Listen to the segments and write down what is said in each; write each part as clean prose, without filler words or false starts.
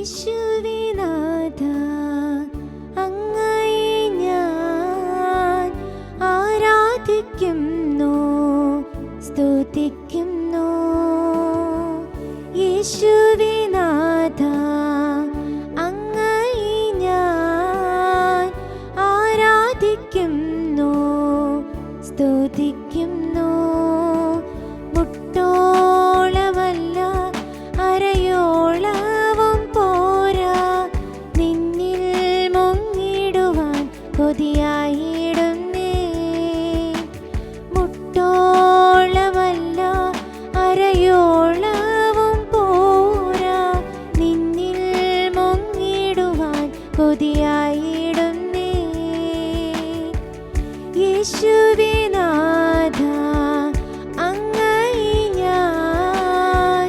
യേശുവിനാഥ അങ്ങയെ ഞാൻ ആരാധിക്കുന്നു, സ്തുതിക്കുന്നു. യേശുവിനാഥ അങ്ങയെ ഞാൻ ആരാധിക്കുന്നു, സ്തുതിക്കുന്നു. മുട്ടോളമല്ല അരയോളവും പോരാ, നിന്നിൽ മുങ്ങിടുവാൻ കൊതിയായിടുന്നേ. മുട്ടോളമല്ല അരയോളവും പോരാ, നിന്നിൽ മുങ്ങിടുവാൻ കൊതിയായിടുന്നേ. യേശുവിനാഥ അങ്ങയെ ഞാൻ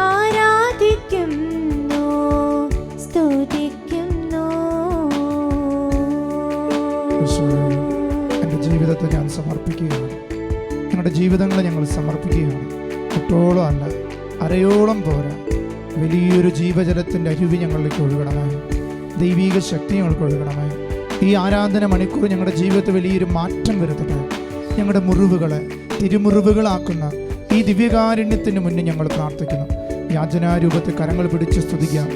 ആരാധിക്കുന്നു, സ്തുതിക്കുന്നു. എൻ്റെ ജീവിതത്തെ ഞാൻ സമർപ്പിക്കുകയാണ്. ഞങ്ങളുടെ ജീവിതങ്ങളെ ഞങ്ങൾ സമർപ്പിക്കുകയാണ്. ഒട്ടോളം അല്ല, അരയോളം പോരാ, വലിയൊരു ജീവജലത്തിൻ്റെ അരുവി ഞങ്ങളിലേക്ക് ഒഴുകണമേ. ദൈവീക ശക്തി ഞങ്ങൾക്ക് ഒഴുകണമേ. ഈ ആരാധന മണിക്കൂർ ഞങ്ങളുടെ ജീവിതത്തിൽ വലിയൊരു മാറ്റം വരുത്തട്ടെ. ഞങ്ങളുടെ മുറിവുകളെ തിരുമുറിവുകളാക്കുന്ന ഈ ദിവ്യകാരുണ്യത്തിന് മുന്നിൽ ഞങ്ങൾ പ്രാർത്ഥിക്കുന്നു. യാചനാരൂപത്തിൽ കരങ്ങൾ പിടിച്ച് സ്തുതിക്കാം.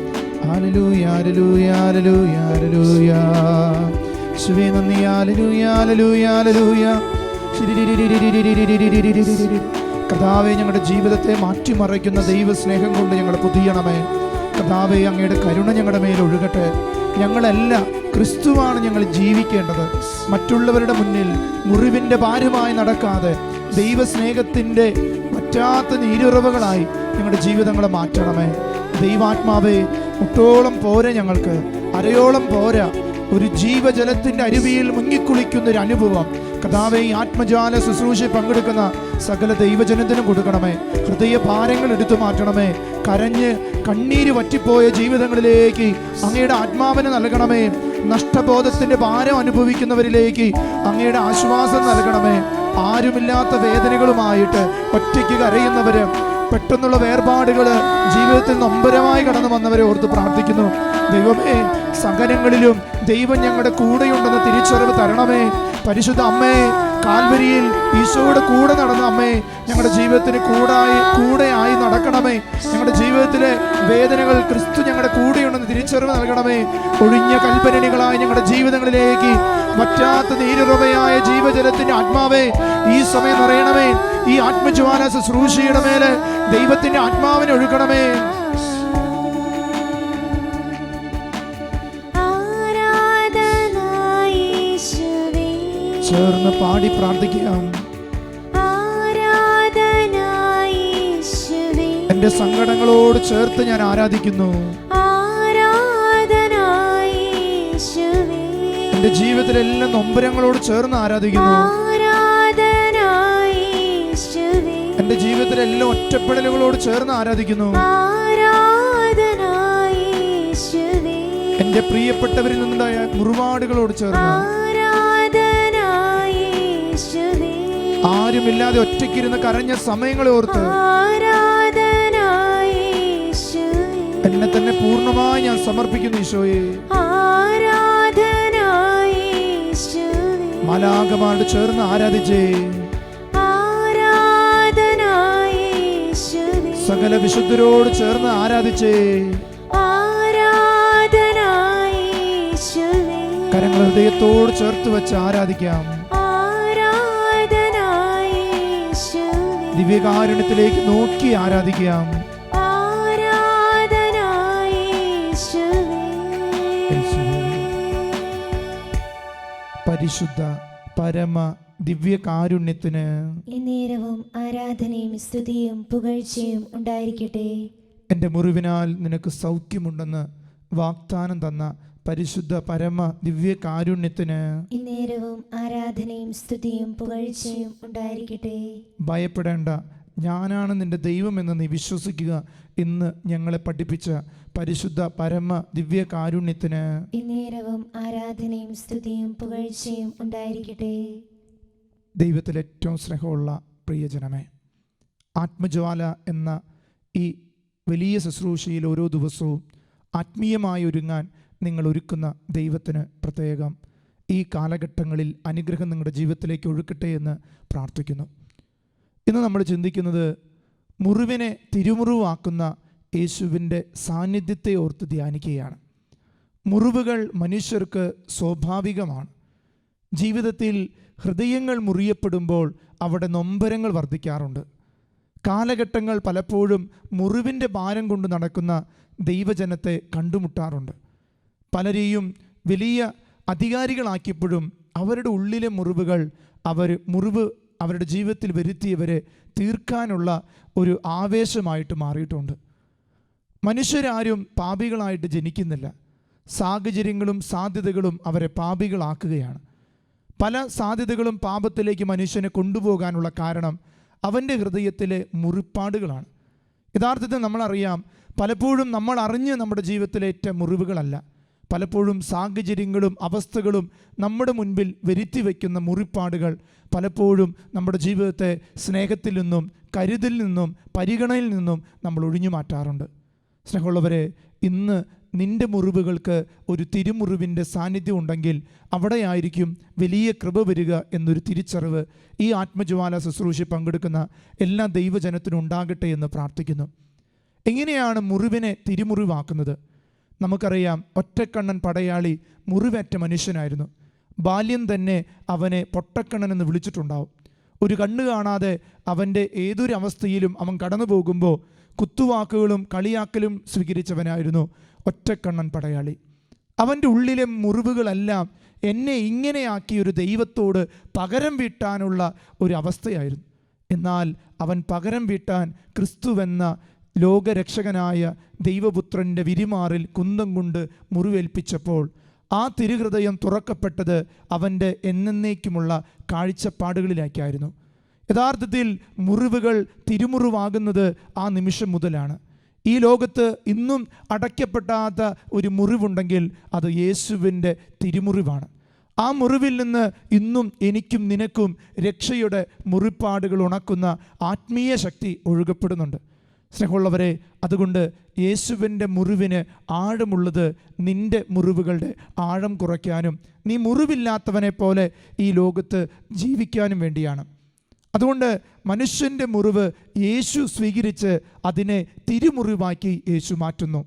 Hallelujah hallelujah hallelujah hallelujah. യേശുവേ നന്ദി. Hallelujah hallelujah hallelujah. കർത്താവേ, ഞങ്ങളുടെ ജീവിതത്തെ മാറ്റിമറിക്കുന്ന ദൈവസ്നേഹം കൊണ്ട് ഞങ്ങൾ പുതിയണമേ. കർത്താവേ, അങ്ങയുടെ കരുണ ഞങ്ങളുടെ മേൽ ഒഴുകട്ടെ. ഞങ്ങളല്ല, ക്രിസ്തുവാണ് ഞങ്ങൾ ജീവിക്കേണ്ടത്. മറ്റുള്ളവരുടെ മുന്നിൽ മുറിവിൻ്റെ ഭാരമായി നടക്കാതെ ദൈവസ്നേഹത്തിൻ്റെ പറ്റാത്ത നീരുറവുകളായി ഞങ്ങളുടെ ജീവിതങ്ങളെ മാറ്റണമേ. ദൈവാത്മാവേ, മുട്ടോളം പോരാ, ഞങ്ങൾക്ക് അരയോളം പോരാ, ഒരു ജീവജലത്തിൻ്റെ അരുവിയിൽ മുങ്ങിക്കുളിക്കുന്നൊരു അനുഭവം കർത്താവേ ഈ ആത്മജാല ശുശ്രൂഷ പങ്കെടുക്കുന്ന സകല ദൈവജനത്തിനും കൊടുക്കണമേ. ഹൃദയ ഭാരങ്ങൾ എടുത്തു മാറ്റണമേ. കരഞ്ഞ് കണ്ണീര് വറ്റിപ്പോയ ജീവിതങ്ങളിലേക്ക് അങ്ങയുടെ ആത്മാവിനെ നൽകണമേ. നഷ്ടബോധത്തിൻ്റെ ഭാരം അനുഭവിക്കുന്നവരിലേക്ക് അങ്ങയുടെ ആശ്വാസം നൽകണമേ. ആരുമില്ലാത്ത വേദനകളുമായിട്ട് ഒറ്റയ്ക്ക് കരയുന്നവര്, പെട്ടെന്നുള്ള വേർപാടുകൾ ജീവിതത്തിൽ നൊമ്പരമായി കടന്നു വന്നവരെ ഓർത്ത് പ്രാർത്ഥിക്കുന്നു. ദൈവമേ, സകലങ്ങളിലും ദൈവം ഞങ്ങളുടെ കൂടെയുണ്ടെന്ന് തിരിച്ചറിവ് തരണമേ. പരിശുദ്ധ അമ്മേ, കാൽവരിയിൽ ഈശോയുടെ കൂടെ നടന്ന അമ്മേ, ഞങ്ങളുടെ ജീവിതത്തിന് കൂടെയായി നടക്കണമേ. ഞങ്ങളുടെ ജീവിതത്തിലെ വേദനകൾ ക്രിസ്തു ഞങ്ങളുടെ കൂടെയുണ്ടെന്ന് തിരിച്ചറിവ് നൽകണമേ. ഒഴിഞ്ഞ കൽപ്പരണികളായ ഞങ്ങളുടെ ജീവിതങ്ങളിലേക്ക് വറ്റാത്ത നീരുറവയായ ജീവജലത്തിന്റെ ആത്മാവേ ഈ സമയം നിറയണമേ. ഈ ആത്മജ്വാല ശുശ്രൂഷയുടെ മേലെ ദൈവത്തിന്റെ ആത്മാവിനെ ഒഴുകണമേ. ചേർന്ന് പാടി പ്രാർത്ഥിക്കാം. എന്റെ സങ്കടങ്ങളോട് ചേർത്ത് ഞാൻ ആരാധിക്കുന്നു. എന്റെ ജീവിതത്തിലെല്ലാം നൊമ്പരങ്ങളോട് ചേർന്ന് ആരാധിക്കുന്നു. എന്റെ ജീവിതത്തിലെല്ലാം ഒറ്റപ്പെടലുകളോട് ചേർന്ന് ആരാധിക്കുന്നു. എന്റെ പ്രിയപ്പെട്ടവരിൽ നിന്നുണ്ടായ മുറിവാടുകളോട് ചേർന്ന്, ആരുമില്ലാതെ ഒറ്റയ്ക്കിരുന്ന് കരഞ്ഞ സമയങ്ങളെ ഓർത്ത് എന്നെ തന്നെ പൂർണ്ണമായി ഞാൻ സമർപ്പിക്കുന്നു. ഈശോയെ, മാലാഖമാരോട് ചേർന്ന് ആരാധിച്ചേ. സകല വിശുദ്ധരോട് ചേർന്ന് ആരാധിച്ചേ. കരങ്ങൾ ഹൃദയത്തോട് ചേർത്ത് വെച്ച് ആരാധിക്കാം. ദിവ്യകാരുണ്യത്തിലേക്ക് നോക്കി ആരാധിക്കാം. പരിശുദ്ധ പരമ ദിവ്യകാരുണ്യത്തിന് എന്നേരവും ആരാധനയും സ്തുതിയും പുകഴ്ചയും ഉണ്ടായിരിക്കട്ടെ. എൻ്റെ മുറിവിനാൽ നിനക്ക് സൗഖ്യമുണ്ടെന്ന് വാഗ്ദാനം തന്ന പരിശുദ്ധ പരമ ദിവ്യകാരുണ്യത്തിന് എന്നേരവും ആരാധനയും സ്തുതിയും പുകഴ്ചയും ഉണ്ടായിരിക്കട്ടെ. ഭയപ്പെടേണ്ട, ഞാനാണ് നിന്റെ ദൈവമെന്ന് നീ വിശ്വസിക്കുക എന്ന് ഞങ്ങളെ പഠിപ്പിച്ച പരിശുദ്ധ പരമ ദിവ്യകാരുണ്യത്തിന് എന്നേരവും ആരാധനയും സ്തുതിയും പുകഴ്ചയും ഉണ്ടായിരിക്കട്ടെ. ദൈവത്തിൽ ഏറ്റവും സ്നേഹമുള്ള പ്രിയജനമേ, ആത്മജ്വാല എന്ന ഈ വലിയ ശുശ്രൂഷയിൽ ഓരോ ദിവസവും ആത്മീയമായി ഒരുങ്ങാൻ നിങ്ങൾ ഒരുക്കുന്ന ദൈവത്തിന് പ്രത്യേകം ഈ കാലഘട്ടങ്ങളിൽ അനുഗ്രഹം നിങ്ങളുടെ ജീവിതത്തിലേക്ക് ഒഴുക്കട്ടെ എന്ന് പ്രാർത്ഥിക്കുന്നു. ഇന്ന് നമ്മൾ ചിന്തിക്കുന്നത് മുറിവിനെ തിരുമുറിവാക്കുന്ന യേശുവിൻ്റെ സാന്നിധ്യത്തെ ഓർത്ത് ധ്യാനിക്കുകയാണ്. മുറിവുകൾ മനുഷ്യർക്ക് സ്വാഭാവികമാണ്. ജീവിതത്തിൽ ഹൃദയങ്ങൾ മുറിയപ്പെടുമ്പോൾ അവിടെ നൊമ്പരങ്ങൾ വർദ്ധിക്കാറുണ്ട്. കാലഘട്ടങ്ങൾ പലപ്പോഴും മുറിവിൻ്റെ ഭാരം കൊണ്ട് നടക്കുന്ന ദൈവജനത്തെ കണ്ടുമുട്ടാറുണ്ട്. പലരെയും വലിയ അധികാരികളാക്കിയപ്പോഴും അവരുടെ ഉള്ളിലെ മുറിവുകൾ അവരുടെ ജീവിതത്തിൽ വരുത്തിയവരെ തീർക്കാനുള്ള ഒരു ആവേശമായിട്ട് മാറിയിട്ടുണ്ട്. മനുഷ്യരാരും പാപികളായിട്ട് ജനിക്കുന്നില്ല. സാഹചര്യങ്ങളും സാധ്യതകളും അവരെ പാപികളാക്കുകയാണ്. പല സാധ്യതകളും പാപത്തിലേക്ക് മനുഷ്യനെ കൊണ്ടുപോകാനുള്ള കാരണം അവൻ്റെ ഹൃദയത്തിലെ മുറിപ്പാടുകളാണ്. യഥാർത്ഥത്തിൽ നമ്മളറിയാം, പലപ്പോഴും നമ്മൾ അറിഞ്ഞ് നമ്മുടെ ജീവിതത്തിലേറ്റ മുറിവുകളല്ല, പലപ്പോഴും സാഹചര്യങ്ങളും അവസ്ഥകളും നമ്മുടെ മുൻപിൽ വരുത്തി വയ്ക്കുന്ന മുറിപ്പാടുകൾ പലപ്പോഴും നമ്മുടെ ജീവിതത്തെ സ്നേഹത്തിൽ നിന്നും കരുതലിൽ നിന്നും പരിഗണനയിൽ നിന്നും നമ്മൾ ഒഴിഞ്ഞു മാറ്റാറുണ്ട്. സ്നേഹമുള്ളവരെ, ഇന്ന് നിൻ്റെ മുറിവുകൾക്ക് ഒരു തിരുമുറിവിൻ്റെ സാന്നിധ്യം ഉണ്ടെങ്കിൽ അവിടെയായിരിക്കും വലിയ കൃപ വരിക എന്നൊരു തിരിച്ചറിവ് ഈ ആത്മജ്വാല ശുശ്രൂഷ പങ്കെടുക്കുന്ന എല്ലാ ദൈവജനത്തിനും ഉണ്ടാകട്ടെ എന്ന് പ്രാർത്ഥിക്കുന്നു. എങ്ങനെയാണ് മുറിവിനെ തിരുമുറിവാക്കുന്നത്? നമുക്കറിയാം, ഒറ്റക്കണ്ണൻ പടയാളി മുറിവേറ്റ മനുഷ്യനായിരുന്നു. ബാല്യം തന്നെ അവനെ പൊട്ടക്കണ്ണൻ എന്ന് വിളിച്ചിട്ടുണ്ടാവും. ഒരു കണ്ണ് കാണാതെ അവൻ്റെ ഏതൊരു അവസ്ഥയിലും അവൻ കടന്നു പോകുമ്പോൾ കുത്തുവാക്കുകളും കളിയാക്കലും സ്വീകരിച്ചവനായിരുന്നു ഒറ്റക്കണ്ണൻ പടയാളി. അവൻ്റെ ഉള്ളിലെ മുറിവുകളെല്ലാം എന്നെ ഇങ്ങനെയാക്കിയൊരു ദൈവത്തോട് പകരം വീട്ടാനുള്ള ഒരു അവസ്ഥയായിരുന്നു. എന്നാൽ അവൻ പകരം വീട്ടാൻ ക്രിസ്തുവെന്ന ലോകരക്ഷകനായ ദൈവപുത്രൻ്റെ വിരിമാറിൽ കുന്തം കൊണ്ട് മുറിവേൽപ്പിച്ചപ്പോൾ ആ തിരുഹൃദയം തുറക്കപ്പെട്ടത് അവൻ്റെ എന്നേക്കുമുള്ള കാഴ്ചപ്പാടുകളിലേക്കായിരുന്നു. യഥാർത്ഥത്തിൽ മുറിവുകൾ തിരുമുറിവാകുന്നത് ആ നിമിഷം മുതലാണ്. ഈ ലോകത്ത് ഇന്നും അടയ്ക്കപ്പെടാത്ത ഒരു മുറിവുണ്ടെങ്കിൽ അത് യേശുവിൻ്റെ തിരുമുറിവാണ്. ആ മുറിവിൽ നിന്ന് ഇന്നും എനിക്കും നിനക്കും രക്ഷയുടെ മുറിപ്പാടുകൾ ഉണക്കുന്ന ആത്മീയ ശക്തി ഒഴുകപ്പെടുന്നുണ്ട്. സ്നേഹമുള്ളവരെ, അതുകൊണ്ട് യേശുവിൻ്റെ മുറിവിന് ആഴമുള്ളത് നിൻ്റെ മുറിവുകളുടെ ആഴം കുറയ്ക്കാനും നീ മുറിവില്ലാത്തവനെ പോലെ ഈ ലോകത്ത് ജീവിക്കാനും വേണ്ടിയാണ്. അതുകൊണ്ട് മനുഷ്യൻ്റെ മുറിവ് യേശു സ്വീകരിച്ച് അതിനെ തിരുമുറിവാക്കി യേശു മാറ്റുന്നു.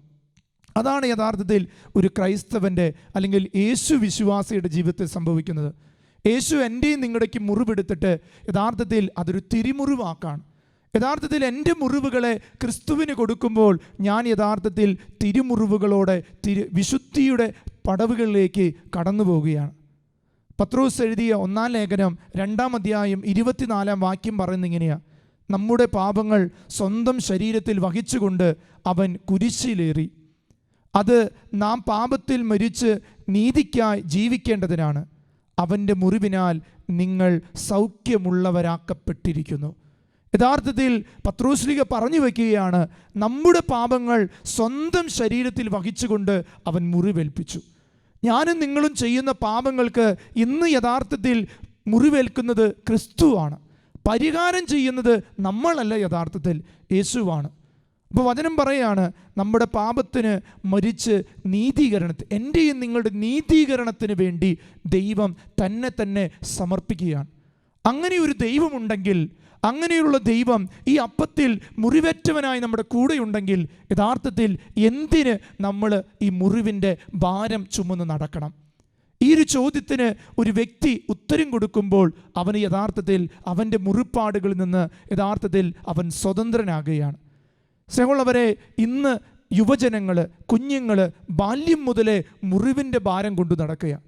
അതാണ് യഥാർത്ഥത്തിൽ ഒരു ക്രൈസ്തവൻ്റെ അല്ലെങ്കിൽ യേശു വിശ്വാസിയുടെ ജീവിതത്തിൽ സംഭവിക്കുന്നത്. യേശു എൻ്റെയും നിങ്ങളുടെയും മുറിവെടുത്തിട്ട് യഥാർത്ഥത്തിൽ അതൊരു തിരുമുറിവാക്കാണ്. യഥാർത്ഥത്തിൽ എൻ്റെ മുറിവുകളെ ക്രിസ്തുവിന് കൊടുക്കുമ്പോൾ ഞാൻ യഥാർത്ഥത്തിൽ തിരുമുറിവുകളോടെ വിശുദ്ധിയുടെ പടവുകളിലേക്ക് കടന്നു പോവുകയാണ്. പത്രോസ് എഴുതിയ 1-ാം ലേഖനം 2-ാം അധ്യായം 24-ാം വാക്യം പറയുന്നത് ഇങ്ങനെയാണ്: നമ്മുടെ പാപങ്ങൾ സ്വന്തം ശരീരത്തിൽ വഹിച്ചുകൊണ്ട് അവൻ കുരിശിലേറി. അത് നാം പാപത്തിൽ മരിച്ച് നീതിക്കായി ജീവിക്കേണ്ടതിനാണ്. അവൻ്റെ മുറിവിനാൽ നിങ്ങൾ സൗഖ്യമുള്ളവരാക്കപ്പെട്ടിരിക്കുന്നു. യഥാർത്ഥത്തിൽ പത്രോസ്ലീഹ പറഞ്ഞു വയ്ക്കുകയാണ്, നമ്മുടെ പാപങ്ങൾ സ്വന്തം ശരീരത്തിൽ വഹിച്ചുകൊണ്ട് അവൻ മുറിവേൽപ്പിച്ചു. ഞാനും നിങ്ങളും ചെയ്യുന്ന പാപങ്ങൾക്ക് ഇന്ന് യഥാർത്ഥത്തിൽ മുറിവേൽക്കുന്നത് ക്രിസ്തുവാണ്. പരിഹാരം ചെയ്യുന്നത് നമ്മളല്ല, യഥാർത്ഥത്തിൽ യേശുവാണ്. അപ്പോൾ വചനം പറയുകയാണ്, നമ്മുടെ പാപത്തിന് മരിച്ച് നീതീകരണത്തിന്, എൻ്റെയും നിങ്ങളുടെ നീതീകരണത്തിന് വേണ്ടി ദൈവം തന്നെ സമർപ്പിക്കുകയാണ്. അങ്ങനെ ഒരു ദൈവമുണ്ടെങ്കിൽ, അങ്ങനെയുള്ള ദൈവം ഈ അപ്പത്തിൽ മുറിവേറ്റവനായി നമ്മുടെ കൂടെയുണ്ടെങ്കിൽ യഥാർത്ഥത്തിൽ എന്തിന് നമ്മൾ ഈ മുറിവിൻ്റെ ഭാരം ചുമന്ന് നടക്കണം? ഈ ഒരു ചോദ്യത്തിന് ഒരു വ്യക്തി ഉത്തരം കൊടുക്കുമ്പോൾ അവന് യഥാർത്ഥത്തിൽ അവൻ്റെ മുറിപ്പാടുകളിൽ നിന്ന് യഥാർത്ഥത്തിൽ അവൻ സ്വതന്ത്രനാകുകയാണ്. സ്നേഹമുള്ളവരെ, ഇന്ന് യുവജനങ്ങൾ, കുഞ്ഞുങ്ങൾ ബാല്യം മുതലേ മുറിവിൻ്റെ ഭാരം കൊണ്ട് നടക്കുകയാണ്.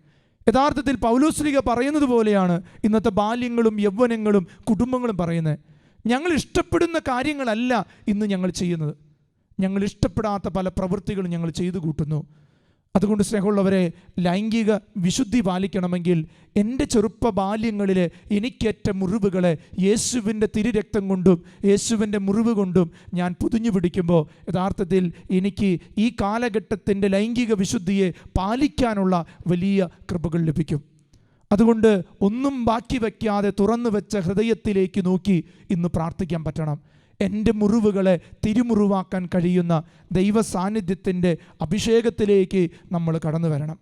യഥാർത്ഥത്തിൽ പൗലോസ്ലീഹ പറയുന്നത് പോലെയാണ് ഇന്നത്തെ ബാല്യങ്ങളും യൗവനങ്ങളും കുടുംബങ്ങളും പറയുന്നത്. ഞങ്ങൾ ഇഷ്ടപ്പെടുന്ന കാര്യങ്ങളല്ല ഇന്ന് ഞങ്ങൾ ചെയ്യുന്നത്. ഞങ്ങൾ ഇഷ്ടപ്പെടാത്ത പല പ്രവൃത്തികളും ഞങ്ങൾ ചെയ്തു കൂട്ടുന്നു. അതുകൊണ്ട് സ്നേഹമുള്ളവരെ, ലൈംഗിക വിശുദ്ധി പാലിക്കണമെങ്കിൽ എൻ്റെ ചെറുപ്പ ബാല്യങ്ങളിൽ എനിക്കേറ്റ മുറിവുകളെ യേശുവിൻ്റെ തിരുരക്തം കൊണ്ടും യേശുവിൻ്റെ മുറിവ് കൊണ്ടും ഞാൻ പൊതിഞ്ഞു പിടിക്കുമ്പോൾ യഥാർത്ഥത്തിൽ എനിക്ക് ഈ കാലഘട്ടത്തിൻ്റെ ലൈംഗിക വിശുദ്ധിയെ പാലിക്കാനുള്ള വലിയ കൃപകൾ ലഭിക്കും. അതുകൊണ്ട് ഒന്നും ബാക്കി വയ്ക്കാതെ തുറന്നു വെച്ച ഹൃദയത്തിലേക്ക് നോക്കി ഇന്ന് പ്രാർത്ഥിക്കാൻ പറ്റണം. എൻ്റെ മുറിവുകളെ തിരുമുറിവാക്കാൻ കഴിയുന്ന ദൈവ സാന്നിധ്യത്തിൻ്റെ അഭിഷേകത്തിലേക്ക് നമ്മൾ കടന്നു വരണം.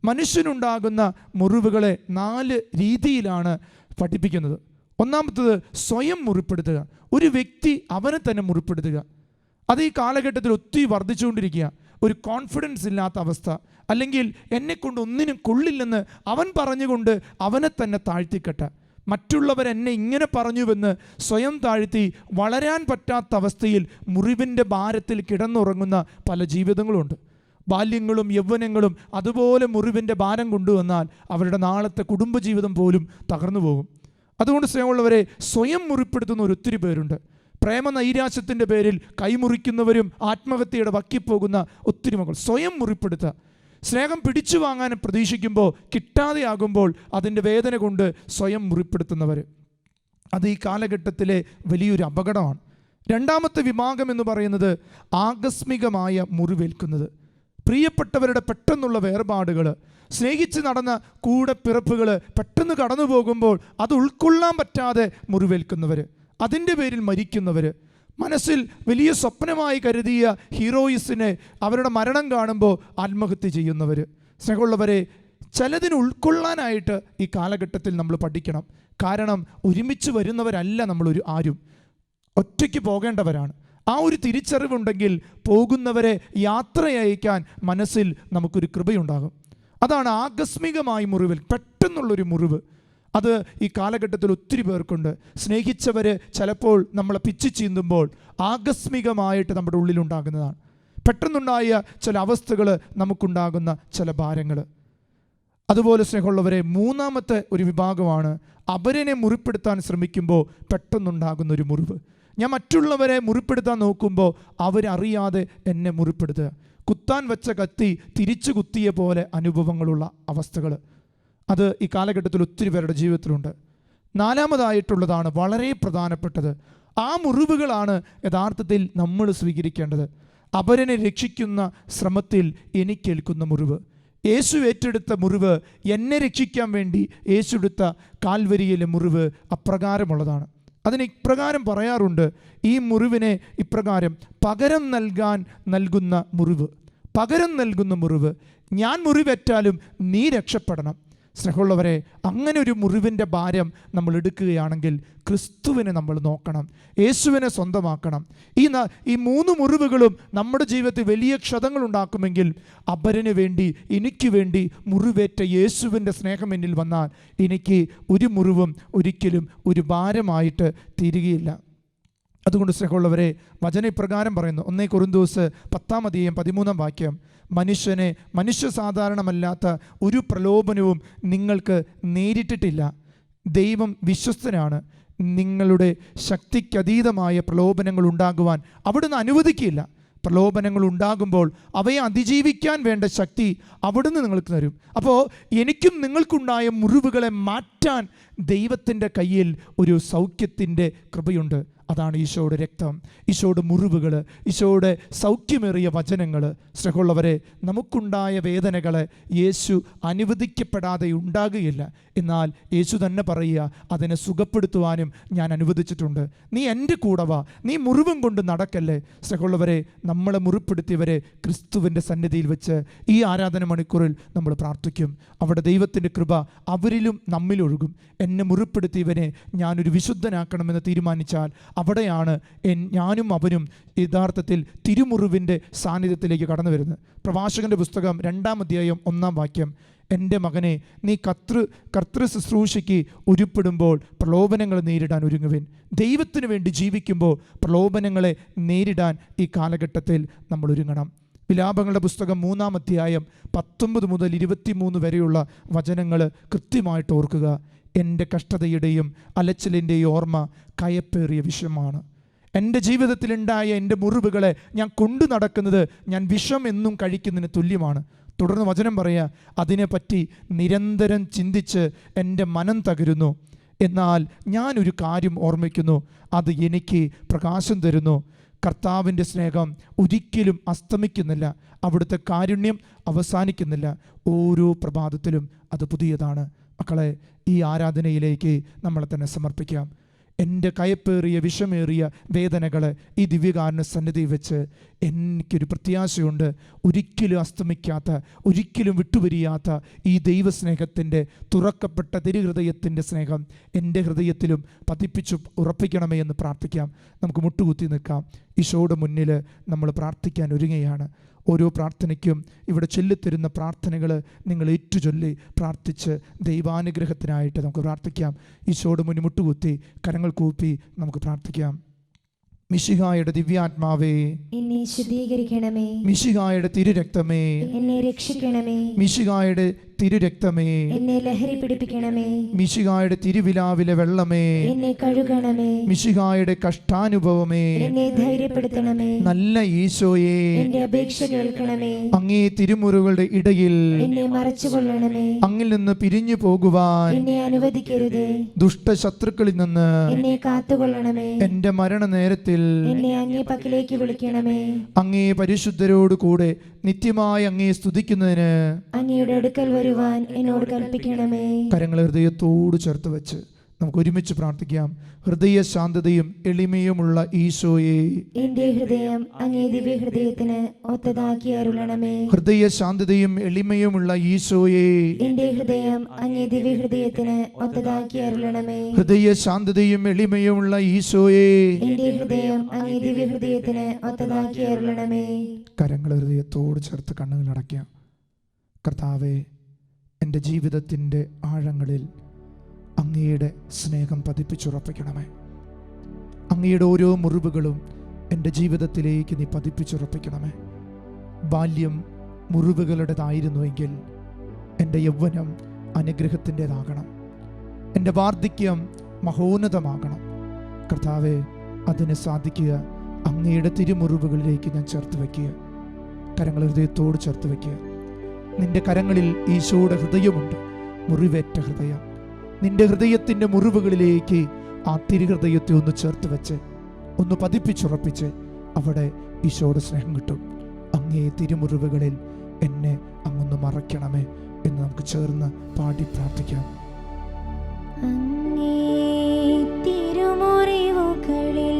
മനുഷ്യനുണ്ടാകുന്ന മുറിവുകളെ 4 രീതിയിലാണ് പഠിപ്പിക്കുന്നത്. ഒന്നാമത്തത് സ്വയം മുറിപ്പെടുത്തുക. ഒരു വ്യക്തി അവനെ തന്നെ മുറിപ്പെടുത്തുക. അത് ഈ കാലഘട്ടത്തിൽ ഒത്തിരി വർദ്ധിച്ചുകൊണ്ടിരിക്കുക. ഒരു കോൺഫിഡൻസ് ഇല്ലാത്ത അവസ്ഥ, അല്ലെങ്കിൽ എന്നെക്കൊണ്ട് ഒന്നിനും കൊള്ളില്ലെന്ന് അവൻ പറഞ്ഞുകൊണ്ട് അവനെ തന്നെ താഴ്ത്തിക്കെട്ട, മറ്റുള്ളവരെന്നെ ഇങ്ങനെ പറഞ്ഞുവെന്ന് സ്വയം താഴ്ത്തി വളരാൻ പറ്റാത്ത അവസ്ഥയിൽ മുറിവിൻ്റെ ഭാരത്തിൽ കിടന്നുറങ്ങുന്ന പല ജീവിതങ്ങളുണ്ട്. ബാല്യങ്ങളും യൗവനങ്ങളും അതുപോലെ മുറിവിൻ്റെ ഭാരം കൊണ്ടുവന്നാൽ അവരുടെ നാളത്തെ കുടുംബജീവിതം പോലും തകർന്നു പോകും. അതുകൊണ്ട് സ്നേഹമുള്ളവരെ, സ്വയം മുറിപ്പെടുത്തുന്ന ഒത്തിരി പേരുണ്ട്. പ്രേമ നൈരാശ്യത്തിൻ്റെ പേരിൽ കൈമുറിക്കുന്നവരും ആത്മഹത്യയുടെ വക്കിപ്പോകുന്ന ഒത്തിരി മക്കൾ. സ്വയം മുറിപ്പെടുത്തുക. സ്നേഹം പിടിച്ചു വാങ്ങാൻ പ്രതീക്ഷിക്കുമ്പോൾ കിട്ടാതെയാകുമ്പോൾ അതിൻ്റെ വേദന കൊണ്ട് സ്വയം മുറിപ്പെടുത്തുന്നവർ, അത് ഈ കാലഘട്ടത്തിലെ വലിയൊരു അപകടമാണ്. രണ്ടാമത്തെ വിഭാഗം എന്ന് പറയുന്നത് ആകസ്മികമായ മുറിവേൽക്കുന്നത്. പ്രിയപ്പെട്ടവരുടെ പെട്ടെന്നുള്ള വേർപാടുകൾ, സ്നേഹിച്ച് നടന്ന കൂടെ പിറപ്പുകൾ പെട്ടെന്ന് കടന്നു പോകുമ്പോൾ അത് ഉൾക്കൊള്ളാൻ പറ്റാതെ മുറിവേൽക്കുന്നവർ, അതിൻ്റെ പേരിൽ മരിക്കുന്നവർ, മനസ്സിൽ വലിയ സ്വപ്നമായി കരുതിയ ഹീറോയിസിനെ അവരുടെ മരണം കാണുമ്പോൾ ആത്മഹത്യ ചെയ്യുന്നവർ. സ്നേഹമുള്ളവരെ, ചിലതിന് ഉൾക്കൊള്ളാനായിട്ട് ഈ കാലഘട്ടത്തിൽ നമ്മൾ പഠിക്കണം. കാരണം ഒരുമിച്ച് വരുന്നവരല്ല നമ്മളൊരു ആരും, ഒറ്റയ്ക്ക് പോകേണ്ടവരാണ്. ആ ഒരു തിരിച്ചറിവുണ്ടെങ്കിൽ പോകുന്നവരെ യാത്രയയക്കാൻ മനസ്സിൽ നമുക്കൊരു കൃപയുണ്ടാകും. അതാണ് ആകസ്മികമായി മുറിവിൽ, പെട്ടെന്നുള്ളൊരു മുറിവ്. അത് ഈ കാലഘട്ടത്തിൽ ഒത്തിരി പേർക്കുണ്ട്. സ്നേഹിച്ചവർ ചിലപ്പോൾ നമ്മളെ പിച്ചു ചീന്തുമ്പോൾ ആകസ്മികമായിട്ട് നമ്മുടെ ഉള്ളിലുണ്ടാകുന്നതാണ്. പെട്ടെന്നുണ്ടായ ചില അവസ്ഥകൾ നമുക്കുണ്ടാകുന്ന ചില ഭാരങ്ങൾ. അതുപോലെ സ്നേഹമുള്ളവരെ, മൂന്നാമത്തെ ഒരു വിഭാഗമാണ് അവരനെ മുറിപ്പെടുത്താൻ ശ്രമിക്കുമ്പോൾ പെട്ടെന്നുണ്ടാകുന്ന ഒരു മുറിവ്. ഞാൻ മറ്റുള്ളവരെ മുറിപ്പെടുത്താൻ നോക്കുമ്പോൾ അവരറിയാതെ എന്നെ മുറിപ്പെടുത്തുക. കുത്താൻ വെച്ച കത്തി തിരിച്ചു കുത്തിയ പോലെ അനുഭവങ്ങളുള്ള അവസ്ഥകൾ, അത് ഈ കാലഘട്ടത്തിൽ ഒത്തിരി പേരുടെ ജീവിതത്തിലുണ്ട്. നാലാമതായിട്ടുള്ളതാണ് വളരെ പ്രധാനപ്പെട്ടത്. ആ മുറിവുകളാണ് യഥാർത്ഥത്തിൽ നമ്മൾ സ്വീകരിക്കേണ്ടത്. അപരനെ രക്ഷിക്കുന്ന ശ്രമത്തിൽ എനിക്കേൽക്കുന്ന മുറിവ്, യേശു ഏറ്റെടുത്ത മുറിവ്, എന്നെ രക്ഷിക്കാൻ വേണ്ടി യേശു എടുത്ത കാൽവരിയിലെ മുറിവ് അപ്രകാരമുള്ളതാണ്. അതിന് ഇപ്രകാരം പറയാറുണ്ട്, ഈ മുറിവിനെ ഇപ്രകാരം പകരം നൽകുന്ന മുറിവ്, പകരം നൽകുന്ന മുറിവ്. ഞാൻ മുറിവേറ്റാലും നീ രക്ഷപ്പെടണം. സ്നേഹമുള്ളവരെ, അങ്ങനെ ഒരു മുറിവിൻ്റെ ഭാരം നമ്മൾ എടുക്കുകയാണെങ്കിൽ ക്രിസ്തുവിനെ നമ്മൾ നോക്കണം, യേശുവിനെ സ്വന്തമാക്കണം. ഈ 3 മുറിവുകളും നമ്മുടെ ജീവിതത്തിൽ വലിയ ക്ഷതങ്ങൾ ഉണ്ടാക്കുമെങ്കിൽ അപരന് വേണ്ടി, എനിക്ക് വേണ്ടി മുറിവേറ്റ യേശുവിൻ്റെ സ്നേഹം എന്നിൽ വന്നാൽ എനിക്ക് ഒരു മുറിവും ഒരിക്കലും ഒരു ഭാരമായിട്ട് തീരുകയില്ല. അതുകൊണ്ട് സ്നേഹമുള്ളവരെ, വചനം ഇപ്രകാരം പറയുന്നു, 1 കൊരിന്ത്യസ് 10:13 മനുഷ്യ സാധാരണമല്ലാത്ത ഒരു പ്രലോഭനവും നിങ്ങൾക്ക് നേരിട്ടിട്ടില്ല. ദൈവം വിശ്വസ്തനാണ്. നിങ്ങളുടെ ശക്തിക്കതീതമായ പ്രലോഭനങ്ങൾ ഉണ്ടാകുവാൻ അവിടുന്ന് അനുവദിക്കില്ല. പ്രലോഭനങ്ങൾ ഉണ്ടാകുമ്പോൾ അവയെ അതിജീവിക്കാൻ വേണ്ട ശക്തി അവിടുന്ന് നിങ്ങൾക്ക് തരും. അപ്പോൾ എനിക്കും നിങ്ങൾക്കുണ്ടായ മുറിവുകളെ മാറ്റാൻ ദൈവത്തിൻ്റെ കയ്യിൽ ഒരു സൗഖ്യത്തിൻ്റെ കൃപയുണ്ട്. അതാണ് ഈശോയുടെ രക്തം, ഈശോയുടെ മുറിവുകൾ, ഈശോയുടെ സൗഖ്യമേറിയ വചനങ്ങൾ. സ്നേഹമുള്ളവരെ, നമുക്കുണ്ടായ വേദനകളെ യേശു അനുവദിക്കപ്പെടാതെ ഉണ്ടാകുകയില്ല. എന്നാൽ യേശു തന്നെ പറയുക, അതിനെ സുഖപ്പെടുത്തുവാനും ഞാൻ അനുവദിച്ചിട്ടുണ്ട്. നീ എൻ്റെ കൂടെ വാ, നീ മുറിവും കൊണ്ട് നടക്കല്ലേ. സ്നേഹമുള്ളവരെ, നമ്മളെ മുറിപ്പെടുത്തിയവരെ ക്രിസ്തുവിൻ്റെ സന്നിധിയിൽ വെച്ച് ഈ ആരാധന മണിക്കൂറിൽ നമ്മൾ പ്രാർത്ഥിക്കും. അവിടെ ദൈവത്തിൻ്റെ കൃപ അവരിലും നമ്മിലൊഴുകും. എന്നെ മുറിപ്പെടുത്തിയവനെ ഞാനൊരു വിശുദ്ധനാക്കണമെന്ന് തീരുമാനിച്ചാൽ അവിടെയാണ് ഞാനും അവനും യഥാർത്ഥത്തിൽ തിരുമുറിവിൻ്റെ സാന്നിധ്യത്തിലേക്ക് കടന്നു വരുന്നത്. പ്രവാചകൻ്റെ പുസ്തകം 2-ാം അധ്യായം 1-ാം വാക്യം, എൻ്റെ മകനെ, നീ കർത്തൃ ശുശ്രൂഷയ്ക്ക് ഉരുപ്പെടുമ്പോൾ പ്രലോഭനങ്ങൾ നേരിടാൻ ഒരുങ്ങുവിൻ. ദൈവത്തിന് വേണ്ടി ജീവിക്കുമ്പോൾ പ്രലോഭനങ്ങളെ നേരിടാൻ ഈ കാലഘട്ടത്തിൽ നമ്മൾ ഒരുങ്ങണം. വിലാപങ്ങളുടെ പുസ്തകം 3-ാം അധ്യായം 19 മുതൽ 23 വരെയുള്ള വചനങ്ങൾ കൃത്യമായിട്ട് ഓർക്കുക. എൻ്റെ കഷ്ടതയുടെയും അലച്ചിലിൻ്റെയും ഓർമ്മ കയപ്പേറിയ വിഷമാണ്. എൻ്റെ ജീവിതത്തിലുണ്ടായ എൻ്റെ മുറിവുകളെ ഞാൻ കൊണ്ടു നടക്കുന്നത് ഞാൻ വിഷം എന്നും കഴിക്കുന്നതിന് തുല്യമാണ്. തുടർന്ന് വചനം പറയുക, അതിനെപ്പറ്റി നിരന്തരം ചിന്തിച്ച് എൻ്റെ മനം തകരുന്നു. എന്നാൽ ഞാനൊരു കാര്യം ഓർമ്മിക്കുന്നു, അത് എനിക്ക് പ്രകാശം തരുന്നു. കർത്താവിൻ്റെ സ്നേഹം ഒരിക്കലും അസ്തമിക്കുന്നില്ല, അവിടുത്തെ കാരുണ്യം അവസാനിക്കുന്നില്ല. ഓരോ പ്രഭാതത്തിലും അത് പുതിയതാണ്. മക്കളെ, ഈ ആരാധനയിലേക്ക് നമ്മളെ തന്നെ സമർപ്പിക്കാം. എൻ്റെ കയപ്പേറിയ വിഷമേറിയ വേദനകളെ ഈ ദിവ്യകാരുണ്യ സന്നിധി വെച്ച് എനിക്കൊരു പ്രത്യാശയുണ്ട്. ഒരിക്കലും അസ്തമിക്കാത്ത, ഒരിക്കലും വിട്ടുപിരിയാത്ത ഈ ദൈവസ്നേഹത്തിൻ്റെ തുറക്കപ്പെട്ട തിരുഹൃദയത്തിൻ്റെ സ്നേഹം എൻ്റെ ഹൃദയത്തിലും പതിപ്പിച്ചു ഉറപ്പിക്കണമേ എന്ന് പ്രാർത്ഥിക്കാം. നമുക്ക് മുട്ടുകുത്തി നിൽക്കാം. ഈശോയുടെ മുന്നിൽ നമ്മൾ പ്രാർത്ഥിക്കാൻ ഒരുങ്ങുകയാണ്. ഓരോ പ്രാർത്ഥനയ്ക്കും ഇവിടെ ചൊല്ലിത്തരുന്ന പ്രാർത്ഥനകൾ നിങ്ങൾ ഏറ്റുചൊല്ലി പ്രാർത്ഥിച്ച് ദൈവാനുഗ്രഹത്തിനായിട്ട് നമുക്ക് പ്രാർത്ഥിക്കാം. ഈശോയുടെ മുന്നിൽ മുട്ടുകുത്തി കരങ്ങൾ കൂപ്പി നമുക്ക് പ്രാർത്ഥിക്കാം. മിശിഹായുടെ ദിവ്യാത്മാവേ, എന്നെ ശുദ്ധീകരിക്കണമേ. മിശിഹായുടെ തിരുരക്തമേ, എന്നെ രക്ഷിക്കണമേ. മിശിഹായുടെ തിരുരക്തമേ, എന്നെ ലഹരി പിടിപ്പിക്കണമേ. മിശിഹായുടെ തിരുവിലാവിലെ വെള്ളമേ, എന്നെ കഴുകണമേ. മിശിഹായുടെ കഷ്ടാനുഭവമേ, എന്നെ ധൈര്യപ്പെടുത്തണമേ. നല്ല ഈശോയെ, എന്റെ അപേക്ഷ കേൾക്കണമേ. അങ്ങേ തിരുമുറുകളുടെ ഇടയിൽ എന്നെ മറച്ചുകൊള്ളണമേ. അങ്ങിൽ നിന്ന് പിരിഞ്ഞു പോകുവാൻ എന്നെ അനുവദിക്കരുതേ. ദുഷ്ടശത്രുക്കളിൽ നിന്ന് എന്നെ കാത്തുകൊള്ളണമേ. എന്റെ മരണനേരത്തിൽ എന്നെ അങ്ങേ പക്കലേക്ക് വിളിക്കണമേ. അങ്ങേ പരിശുദ്ധരോട് കൂടെ നിത്യമായി അങ്ങേ സ്തുതിക്കുന്നതിന് അങ്ങയുടെ അടുക്കൽ വരുവാൻ എന്നോട് കൽപ്പിക്കണമേ. കരങ്ങൾ ഹൃദയത്തോട് ചേർത്ത് വെച്ച് നമുക്ക് ഒരുമിച്ച് പ്രാർത്ഥിക്കാം. ഹൃദയ ശാന്തതയും എളിമയുമുള്ള ഈശോയെ, എന്റെ ഹൃദയം അങ്ങേ ദിവ്യ ഹൃദയത്തിന് ഒത്തതാക്കി അരുളണമേ. ഹൃദയ ശാന്തതയും എളിമയുമുള്ള ഈശോയെ, എന്റെ ഹൃദയം അങ്ങേ ദിവ്യ ഹൃദയത്തിന് ഒത്തതാക്കി അരുളണമേ. ഹൃദയ ശാന്തതയും എളിമയുമുള്ള ഈശോയെ, എന്റെ ഹൃദയം അങ്ങേ ദിവ്യ ഹൃദയത്തിന് ഒത്തതാക്കി അരുളണമേ. കരങ്ങൾ ഹൃദയത്തോട് ചേർത്ത് കണ്ണുകൾ അടയ്ക്കാം. കർത്താവേ, എൻ്റെ ജീവിതത്തിൻ്റെ ആഴങ്ങളിൽ അങ്ങയുടെ സ്നേഹം പതിപ്പിച്ചുറപ്പിക്കണമേ. അങ്ങയുടെ ഓരോ മുറിവുകളും എൻ്റെ ജീവിതത്തിലേക്ക് നീ പതിപ്പിച്ചുറപ്പിക്കണമേ. ബാല്യം മുറിവുകളുടേതായിരുന്നുവെങ്കിൽ എൻ്റെ യൗവനം അനുഗ്രഹത്തിൻ്റെതാകണം. എൻ്റെ വാർദ്ധക്യം മഹോന്നതമാകണം. കർത്താവെ, അതിന് സാധിക്കുക അങ്ങയുടെ തിരുമുറിവുകളിലേക്ക് ഞാൻ ചേർത്ത് വയ്ക്കുക. കരങ്ങൾ ഹൃദയത്തോട് ചേർത്ത് വയ്ക്കുക. നിന്റെ കരങ്ങളിൽ ഈശോയുടെ ഹൃദയമുണ്ട്, മുറിവേറ്റ ഹൃദയം. നിന്റെ ഹൃദയത്തിൻ്റെ മുറിവുകളിലേക്ക് ആ തിരുഹൃദയത്തെ ഒന്ന് ചേർത്ത് വെച്ച് ഒന്ന് പതിപ്പിച്ചുറപ്പിച്ച് അവിടെ ഈശോയുടെ സ്നേഹം കിട്ടും. അങ്ങേ തിരുമുറിവുകളിൽ എന്നെ അങ്ങൊന്ന് മറയ്ക്കണമേ എന്ന് നമുക്ക് ചേർന്ന് പാടി പ്രാർത്ഥിക്കാം. അങ്ങേ തിരുമുറിവുകളിൽ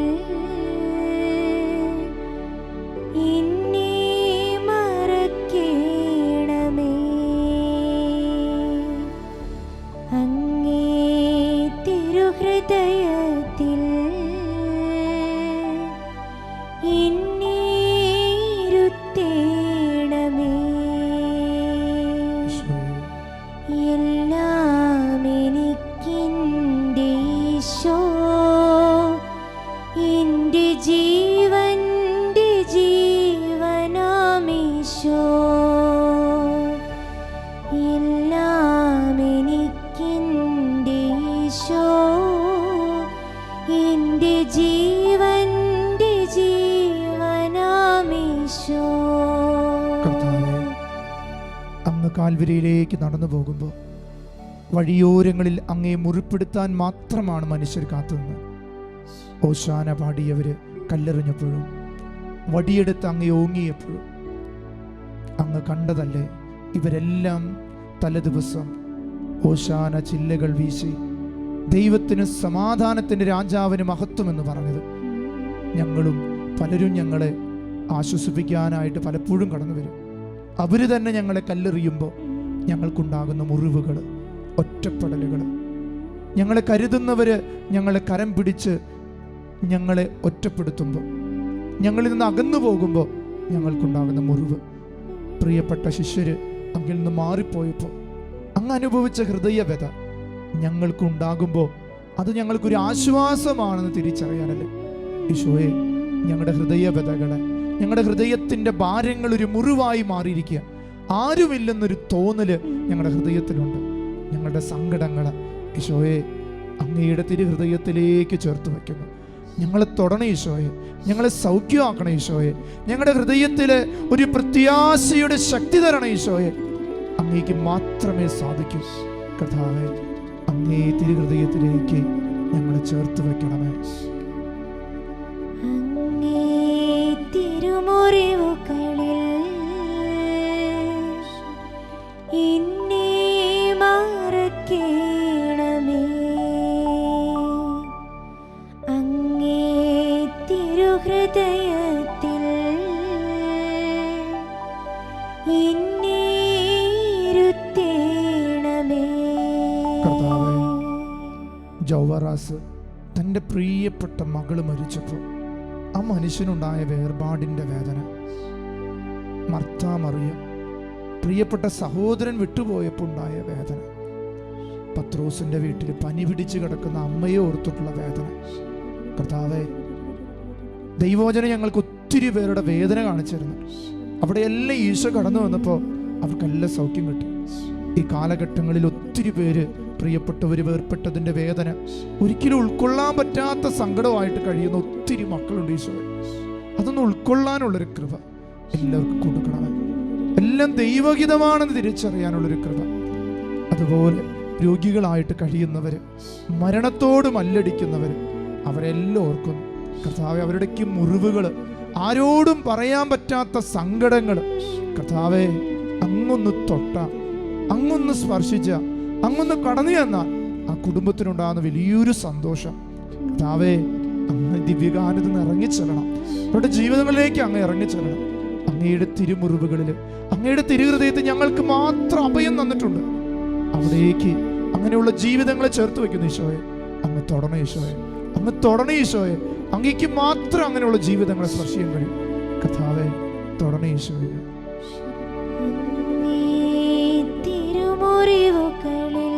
ഹൃദയത്തിൽ ഇരുത്തേണമേ. എല്ലാം എനിക്കെന്റെ ഈശോ, എന്റെ ജീവന്റെ ജീവനാമീശോ. എല്ലാം എനിക്കെന്റെ ഈശോ, എന്റെ ജീവന്റെ ജീവനാമീശോ. കർത്താവേ, അങ്ങ് കാൽവരിയിലേക്ക് നടന്നു പോകുമ്പോൾ വഴിയോരങ്ങളിൽ അങ്ങേ മുറിപ്പെടുത്താൻ മാത്രമാണ് മനുഷ്യർ കാത്തുനിന്ന്. ഓശാന പാടിയവര് കല്ലെറിഞ്ഞപ്പോഴും വടിയെടുത്ത് അങ്ങേ ഓങ്ങിയപ്പോഴും അങ്ങ് കണ്ടതല്ലേ ഇവരെല്ലാം തലേദിവസം ഓശാന ചില്ലകൾ വീശി ദൈവത്തിന് സമാധാനത്തിൻ്റെ രാജാവിന് മഹത്വമെന്ന് പറഞ്ഞത്. ഞങ്ങളും പലരും ഞങ്ങളെ ആശ്വസിപ്പിക്കാനായിട്ട് പലപ്പോഴും കടന്നു വരും. അവർ തന്നെ ഞങ്ങളെ കല്ലെറിയുമ്പോൾ ഞങ്ങൾക്കുണ്ടാകുന്ന മുറിവുകൾ, ഒറ്റപ്പെടലുകൾ, ഞങ്ങളെ കരുതുന്നവർ ഞങ്ങളെ കരം പിടിച്ച് ഞങ്ങളെ ഒറ്റപ്പെടുത്തുമ്പോൾ, ഞങ്ങളിൽ നിന്ന് അകന്നു പോകുമ്പോൾ ഞങ്ങൾക്കുണ്ടാകുന്ന മുറിവ്. പ്രിയപ്പെട്ട ശിഷ്യര് അങ്ങിൽ നിന്ന് മാറിപ്പോയപ്പോൾ അങ്ങ് അനുഭവിച്ച ഹൃദയവ്യത ഞങ്ങൾക്കുണ്ടാകുമ്പോൾ അത് ഞങ്ങൾക്കൊരു ആശ്വാസമാണെന്ന് തിരിച്ചറിയാനല്ലേ. ഈശോയെ, ഞങ്ങളുടെ ഹൃദയവ്യതകളെ, ഞങ്ങളുടെ ഹൃദയത്തിൻ്റെ ഭാരങ്ങൾ ഒരു മുറിവായി മാറിയിരിക്കുക. ആരുമില്ലെന്നൊരു തോന്നല് ഞങ്ങളുടെ ഹൃദയത്തിലുണ്ട്. ഞങ്ങളുടെ സങ്കടങ്ങൾ ഈശോയെ അങ്ങയുടെ തിരുഹൃദയത്തിലേക്ക് ചേർത്ത് വയ്ക്കുന്നു. ഞങ്ങളെ തൊടണേ ഈശോയെ, ഞങ്ങളെ സൗഖ്യമാക്കണേ ഈശോയെ, ഞങ്ങളുടെ ഹൃദയത്തിൽ ഒരു പ്രത്യാശയുടെ ശക്തി തരണേ ഈശോയെ. അങ്ങേക്ക് മാത്രമേ സാധിക്കൂ. കർത്താവേ, അങ്ങേ തിരുഹൃദയത്തിലേക്ക് ഞങ്ങളെ ചേർത്ത് വയ്ക്കണമേ. അങ്ങേ തിരുമുറിവുകളിൽ എന്നെ മറയ്ക്കണമേ. തിരുഹൃദയത്തിൽ എന്നെ ഇരുത്തേണമേ. കർത്താവേ, ജൗവറാസ് തൻ്റെ പ്രിയപ്പെട്ട മകള് മരിച്ചപ്പോൾ ആ മനുഷ്യനുണ്ടായ വേർപാടിൻ്റെ വേദന, മർത്ത മറിയ പ്രിയപ്പെട്ട സഹോദരൻ വിട്ടുപോയപ്പോൾ ഉണ്ടായ വേദന, പത്രോസിൻ്റെ വീട്ടിൽ പനി പിടിച്ച് കിടക്കുന്ന അമ്മയെ ഓർത്തിട്ടുള്ള വേദന. കർത്താവേ, ദൈവവചനം ഞങ്ങൾക്ക് ഒത്തിരി പേരുടെ വേദന കാണിച്ചിരുന്നു. അവിടെയെല്ലാം ഈശോ കടന്നു വന്നപ്പോൾ അവർക്കെല്ലാം സൗഖ്യം കിട്ടി. ഈ കാലഘട്ടങ്ങളിൽ ഒത്തിരി പേര് പ്രിയപ്പെട്ടവർ വേർപ്പെട്ടതിൻ്റെ വേദന ഒരിക്കലും ഉൾക്കൊള്ളാൻ പറ്റാത്ത സങ്കടമായിട്ട് കഴിയുന്ന ഒത്തിരി മക്കളുണ്ട്. ഈശോ, അതൊന്ന് ഉൾക്കൊള്ളാനുള്ളൊരു കൃപ എല്ലാവർക്കും കൊടുക്കണമേ. എല്ലാം ദൈവഹിതമാണെന്ന് തിരിച്ചറിയാനുള്ളൊരു കൃപ. അതുപോലെ രോഗികളായിട്ട് കഴിയുന്നവർ, മരണത്തോട് മല്ലടിക്കുന്നവർ, അവരെല്ലാം ഓർക്കുന്നു. കർത്താവെ, അവരുടെക്ക് മുറിവുകൾ, ആരോടും പറയാൻ പറ്റാത്ത സങ്കടങ്ങൾ, കർത്താവെ അങ്ങൊന്ന് തൊട്ട, അങ്ങൊന്ന് സ്പർശിച്ച, അങ്ങൊന്ന് കടന്നു ചെന്നാൽ ആ കുടുംബത്തിനുണ്ടാകുന്ന വലിയൊരു സന്തോഷം. കർത്താവെ, അങ്ങ് ദിവ്യകാനത്ത് നിന്ന് ഇറങ്ങിച്ചെല്ലണം, അവരുടെ ജീവിതങ്ങളിലേക്ക് അങ്ങ് ഇറങ്ങിച്ചെല്ലണം. അങ്ങയുടെ തിരുമുറിവുകളിൽ, അങ്ങയുടെ തിരുഹൃദയത്തിൽ ഞങ്ങൾക്ക് മാത്രം അഭയം തന്നിട്ടുണ്ട്. അവിടേക്ക് അങ്ങനെയുള്ള ജീവിതങ്ങളെ ചേർത്ത് വെക്കുന്നു. ഈശോയെ, അങ്ങ് തൊടണേ ഈശോയെ, അങ്ങ് തൊടണേ ഈശോയെ. അങ്ങേക്ക് മാത്രം അങ്ങനെയുള്ള ജീവിതങ്ങളെ സ്പർശിക്കാൻ കഴിയും. കർത്താവേ, തൊടണേ ഈശോയെ. തിരുമുറിവുകളിൽ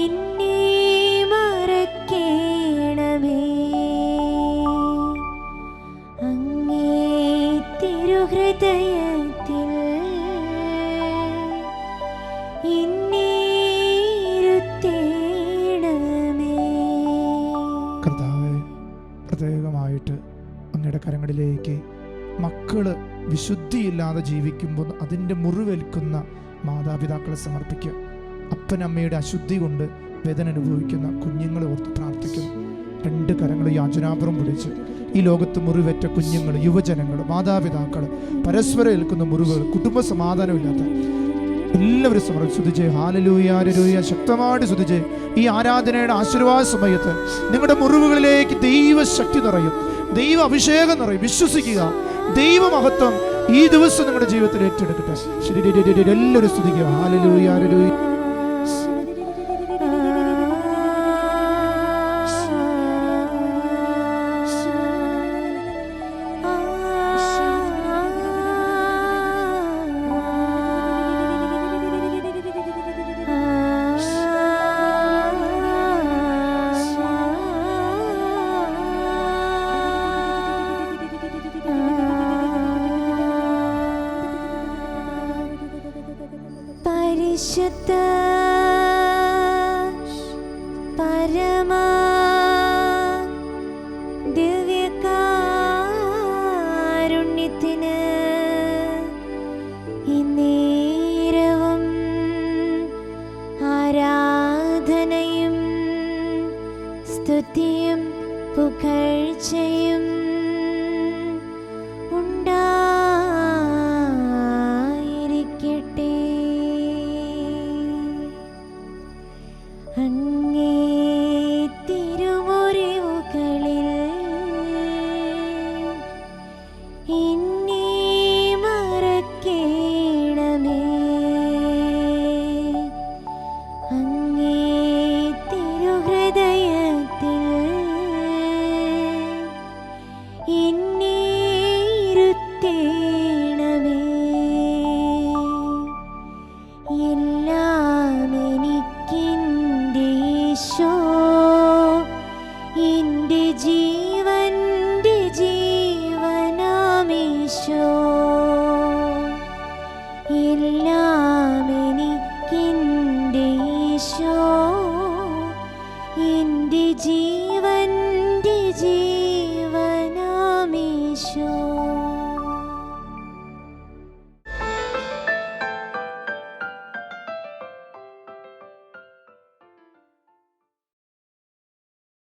എന്നെ മറക്കേണമേ. അങ്ങേ തിരുഹൃദയത്തിൽ എന്നെ ഇരുത്തേണമേ. കർത്താവേ, പ്രത്യേകമായിട്ട് അങ്ങയുടെ കരങ്ങളിലേക്ക് മക്കള് വിശുദ്ധിയില്ലാതെ ജീവിക്കുമ്പോൾ അതിൻ്റെ മുറിവേൽക്കുന്ന മാതാപിതാക്കളെ സമർപ്പിക്കുക. അപ്പനമ്മയുടെ അശുദ്ധി കൊണ്ട് വേദന അനുഭവിക്കുന്ന കുഞ്ഞുങ്ങളെ ഓർത്ത് പ്രാർത്ഥിക്കുന്നു. രണ്ട് കരങ്ങൾ യാചനാപുരം പിടിച്ച് ഈ ലോകത്ത് മുറിവേറ്റ കുഞ്ഞുങ്ങൾ, യുവജനങ്ങൾ, മാതാപിതാക്കൾ, പരസ്പരം ഏൽക്കുന്ന മുറിവുകൾ, കുടുംബ സമാധാനമില്ലാത്ത എല്ലാവരും സമർപ്പിച്ച് സ്തുതിച്ചേ. Hallelujah, hallelujah. ശക്തമായിട്ട് സ്തുതിച്ചേ. ഈ ആരാധനയുടെ ആശീർവാദ സമയത്ത് നിങ്ങളുടെ മുറിവുകളിലേക്ക് ദൈവശക്തി നിറയും, ദൈവ അഭിഷേകം നിറയും. വിശ്വസിക്കുക, ദൈവമഹത്വം ഈ ദിവസം നിങ്ങളുടെ ജീവിതത്തിൽ ഏറ്റെടുക്കട്ടെ. ശരി, എല്ലാവരും സ്തുതിക്കുക. ഹല്ലേലൂയ, ഹല്ലേലൂയ. പരിശുദ്ധ പരമാ ദിവ്യകാരുണ്യത്തിന് ഇന്നേരവും ആരാധനയും സ്തുതിയും പുകഴ്ചയും